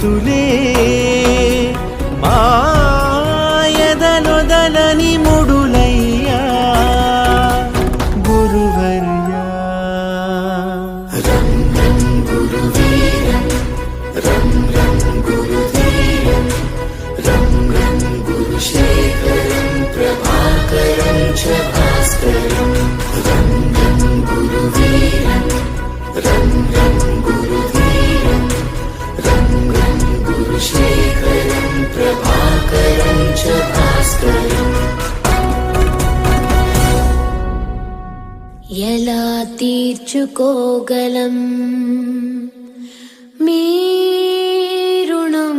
గుర్తులే మాయదనొదలని ముడులయ్యా గురువర్యా. రం రం గురువీరం రం రం గురువీరం రం రం గురుశేఖరం ప్రభాకరం చ భాస్కరం. రం రం గురువీరం రం రం గురువీరం రం రం గురుశేఖరం ప్రభాకరం చ భాస్కరం. ఎలా తీర్చుకోగలం మీ రుణం?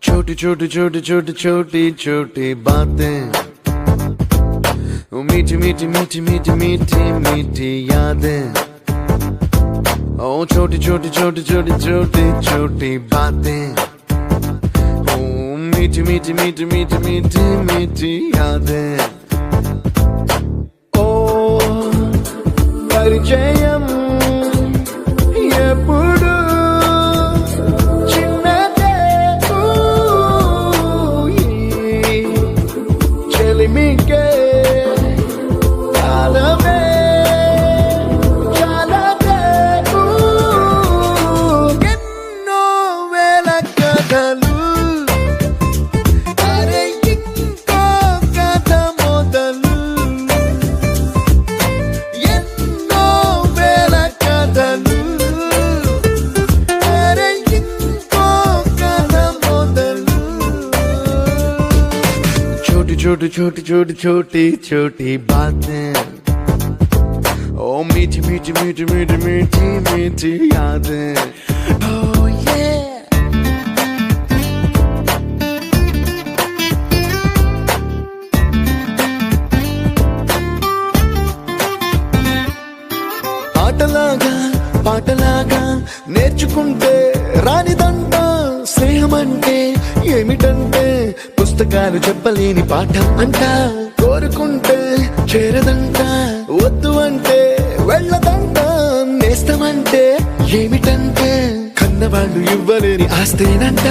छोटी छोटी छोटी छोटी छोटी छोटी बातें, मीठी मीठी मीठी मीठी मीठी मीठी यादें. ओ छोटी छोटी छोटी छोटी छोटी छोटी बातें, ओ मीठी मीठी मीठी मीठी मीठी मीठी यादें. ओ परिचयम ఎప్పుడు చిన్నదే చెలిమికే కాలమే చాలదే. ఎన్నో వేల కథలు అరే ఇంకో కథ మొదలు. ఎన్నో వేల కథలు అరే ఇంకో కథ మొదలు. छोटी छोटी छोटी छोटी छोटी छोटी बातें, ओ मीठी मीठी मीठी मीठी मीठी मीठी यादें. Oh yeah. ఆటలాగా పాటలాగా నేర్చుకుంటే రానిదంట స్నేహం అంటే ఏమిటంటే పుస్తకాలు చెప్పలేని పాఠం అంట. కోరుకుంటే చేరదంట వద్దు అంటే వెళ్ళదంట. నేస్తమంటే ఏమిటంటే కన్నవాళ్ళు ఇవ్వలేని ఆస్తేనంట.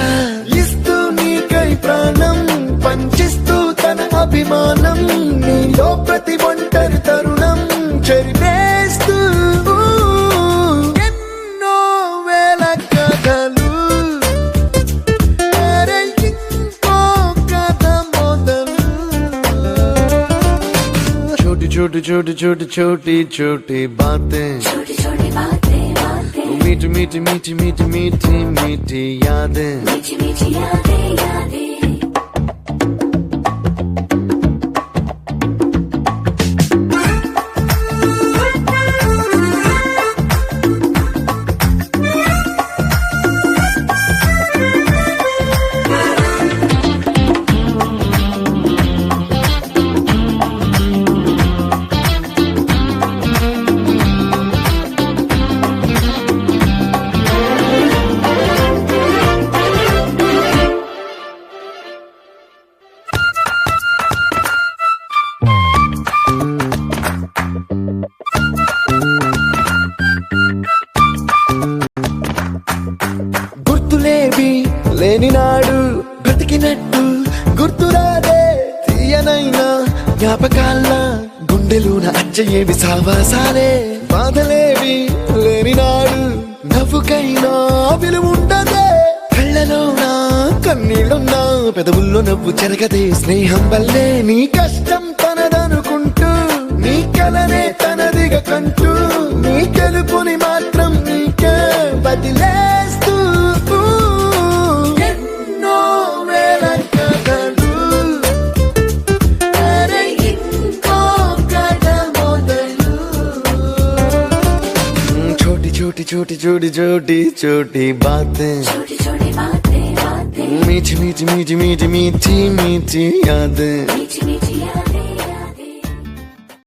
ఇస్తూ నీకై ప్రాణం పంచిస్తూ తన అభిమానం నీలో ప్రతి ఒంటరి తరుణం చెరిపేస్తూ ఎన్నో వేల కథలు అరే ఇంకో కథ మొదలు. छोटी छोटी छोटी छोटी छोटी छोटी बातें, छोटी छोटी बातें बातें, मीठी मीठी मीठी मीठी मीठी मीठी यादें. मीठी मीठी यादें यादें. గుర్తులేవి లేని నాడు బ్రతికినట్టు గుర్తురాదే తీయనైనా జ్ఞాపకాల గుండెలోన అచ్చయేవి సావాసాలే. బాధలేవి లేని నాడు నవ్వుకైనా విలువుండదే. కళ్ళలోన కన్నీళ్ళున్నా పెదవుల్లో నవ్వు చెరగదే. స్నేహం వల్లే నీ కష్టం తనదనుకుంటూ నీ కలనే తనదిగా కంటూ నీ గెలుపుని మాత్రం నీకే వదిలేస్తూ ఎన్నో వేల కథలు అరే ఇంకో కథ మొదలు. छोटी छोटी छोटी छोटी छोटी छोटी बातें, छोटी छोटी बातें बातें, मीठी मीठी मीठी मीठी मीठी मीठी यादें. मीठी मीठी